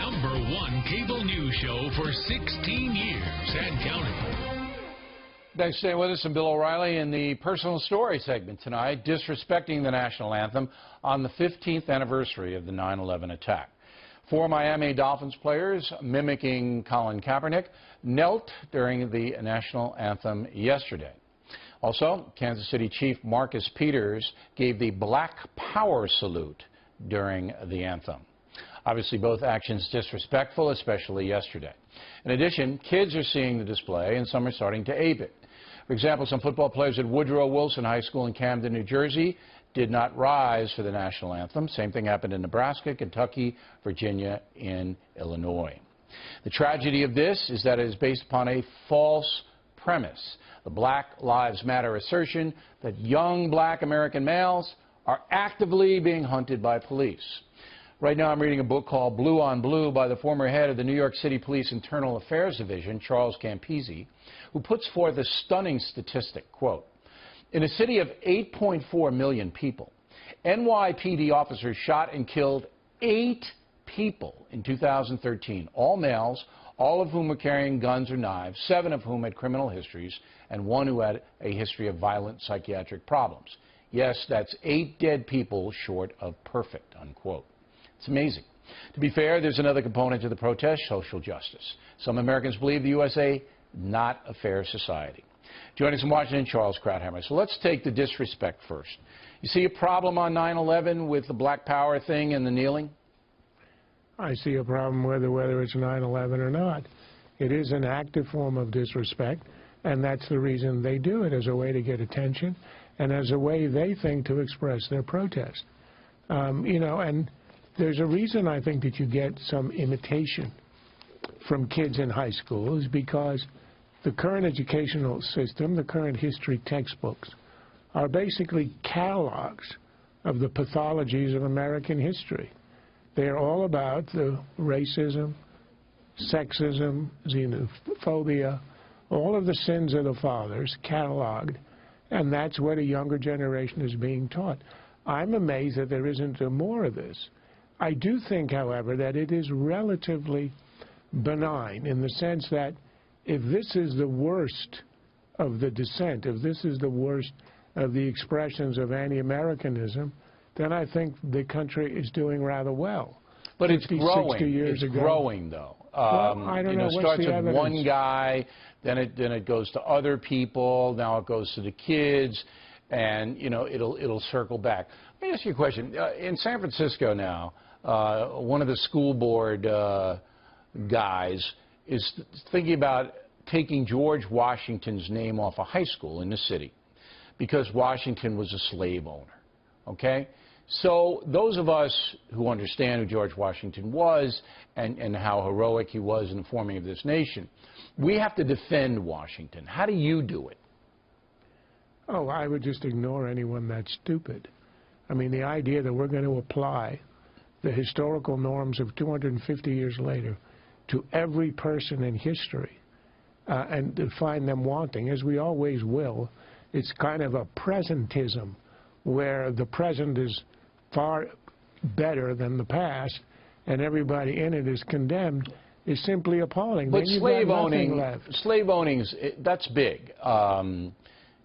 #1 cable news show for 16 years and counting. Thanks for staying with us. I'm Bill O'Reilly in the personal story segment tonight, disrespecting the national anthem on the 15th anniversary of the 9/11 attack. 4 Miami Dolphins players, mimicking Colin Kaepernick, knelt during the national anthem yesterday. Also, Kansas City Chief Marcus Peters gave the Black Power salute during the anthem. Obviously, both actions disrespectful, especially yesterday. In addition, kids are seeing the display, and some are starting to ape it. For example, some football players at Woodrow Wilson High School in Camden, New Jersey, did not rise for the national anthem. Same thing happened in Nebraska, Kentucky, Virginia, and Illinois. The tragedy of this is that it is based upon a false premise. The Black Lives Matter assertion that young black American males are actively being hunted by police. Right now I'm reading a book called Blue on Blue by the former head of the New York City Police Internal Affairs Division, Charles Campisi, who puts forth a stunning statistic, quote, "In a city of 8.4 million people, NYPD officers shot and killed 8 people in 2013, all males, all of whom were carrying guns or knives, 7 of whom had criminal histories, and 1 who had a history of violent psychiatric problems. Yes, that's 8 dead people short of perfect," unquote. It's amazing. To be fair, there's another component to the protest, social justice. Some Americans believe the USA not a fair society. Joining us in Washington, Charles Krauthammer. So let's take the disrespect first. You see a problem on 9/11 with the Black Power thing and the kneeling? I see a problem whether it's 9/11 or not. It is an active form of disrespect, and that's the reason they do it, as a way to get attention and as a way they think to express their protest. And there's a reason I think that you get some imitation from kids in high school is because the current educational system, the current history textbooks, are basically catalogs of the pathologies of American history. They're all about the racism, sexism, xenophobia, all of the sins of the fathers cataloged, and that's what a younger generation is being taught. I'm amazed that there isn't more of this. I do think, however, that it is relatively benign in the sense that if this is the worst of the dissent, if this is the worst of the expressions of anti-Americanism, then I think the country is doing rather well. But it's 50, growing. 60 years it's ago. growing, though. Well, I don't know. It What's starts the with evidence? one guy, then it goes to other people, now it goes to the kids, and it'll circle back. Let me ask you a question. In San Francisco now, one of the school board guys is thinking about taking George Washington's name off a high school in the city because Washington was a slave owner. Okay? So those of us who understand who George Washington was and how heroic he was in the forming of this nation, we have to defend Washington. How do you do it? Oh, I would just ignore anyone that's stupid. I mean, the idea that we're going to apply the historical norms of 250 years later to every person in history and to find them wanting, as we always will, it's kind of a presentism where the present is far better than the past and everybody in it is condemned, is simply appalling. But slave owning, that's big.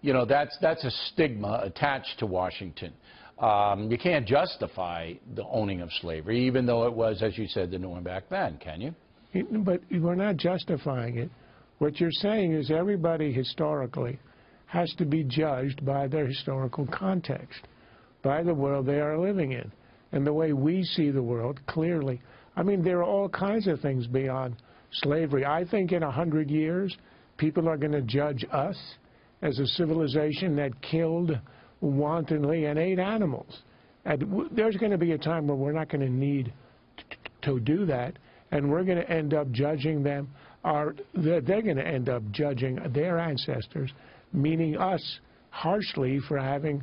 That's a stigma attached to Washington. You can't justify the owning of slavery, even though it was, as you said, the norm back then, can you? But we're not justifying it. What you're saying is everybody historically has to be judged by their historical context, by the world they are living in, and the way we see the world clearly. I mean, there are all kinds of things beyond slavery. I think in 100 years, people are going to judge us as a civilization that killed wantonly and ate animals. And there's going to be a time where we're not going to need to do that, and we're going to end up judging them, or they're going to end up judging their ancestors, meaning us, harshly for having,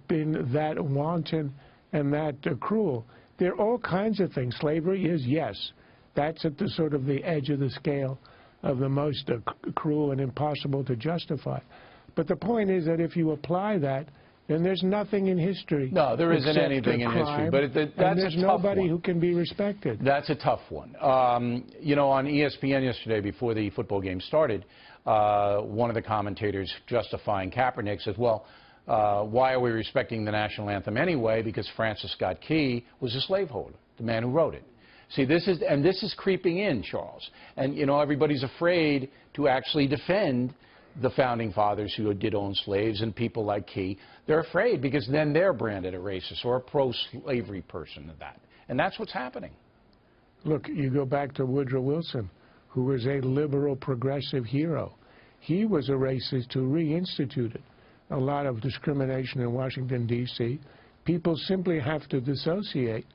been that wanton and that cruel. There are all kinds of things. Slavery is, yes, that's at the sort of the edge of the scale of the most cruel and impossible to justify. But the point is that if you apply that, then there's nothing in history. No, there isn't anything in history, but that's and there's a tough nobody one. who can be respected. That's a tough one. You know, on ESPN yesterday, before the football game started, one of the commentators justifying Kaepernick says, well, why are we respecting the national anthem anyway? Because Francis Scott Key was a slaveholder, the man who wrote it. See, this is creeping in, Charles. And, you know, everybody's afraid to actually defend the founding fathers who did own slaves and people like Key. They're afraid because then they're branded a racist or a pro-slavery person of that. And that's what's happening. Look, you go back to Woodrow Wilson, who was a liberal progressive hero. He was a racist who reinstituted a lot of discrimination in Washington, D.C. People simply have to dissociate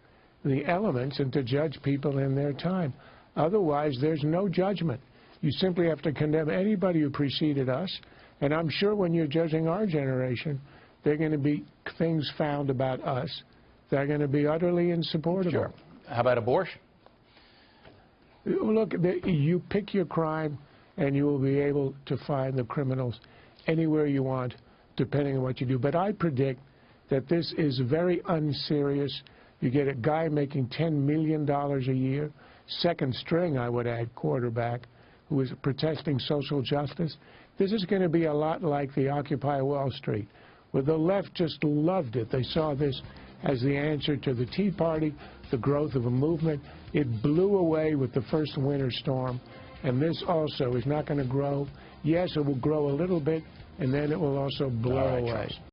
the elements and to judge people in their time. Otherwise, there's no judgment. You simply have to condemn anybody who preceded us, and I'm sure when you're judging our generation, there are going to be things found about us that are going to be utterly insupportable. Sure. How about abortion? Look, you pick your crime, and you will be able to find the criminals anywhere you want, depending on what you do. But I predict that this is very unserious. You get a guy making $10 million a year, second string, I would add, quarterback, who is protesting social justice. This is going to be a lot like the Occupy Wall Street, where the left just loved it. They saw this as the answer to the Tea Party, the growth of a movement. It blew away with the first winter storm, and this also is not going to grow. Yes, it will grow a little bit, and then it will also blow away.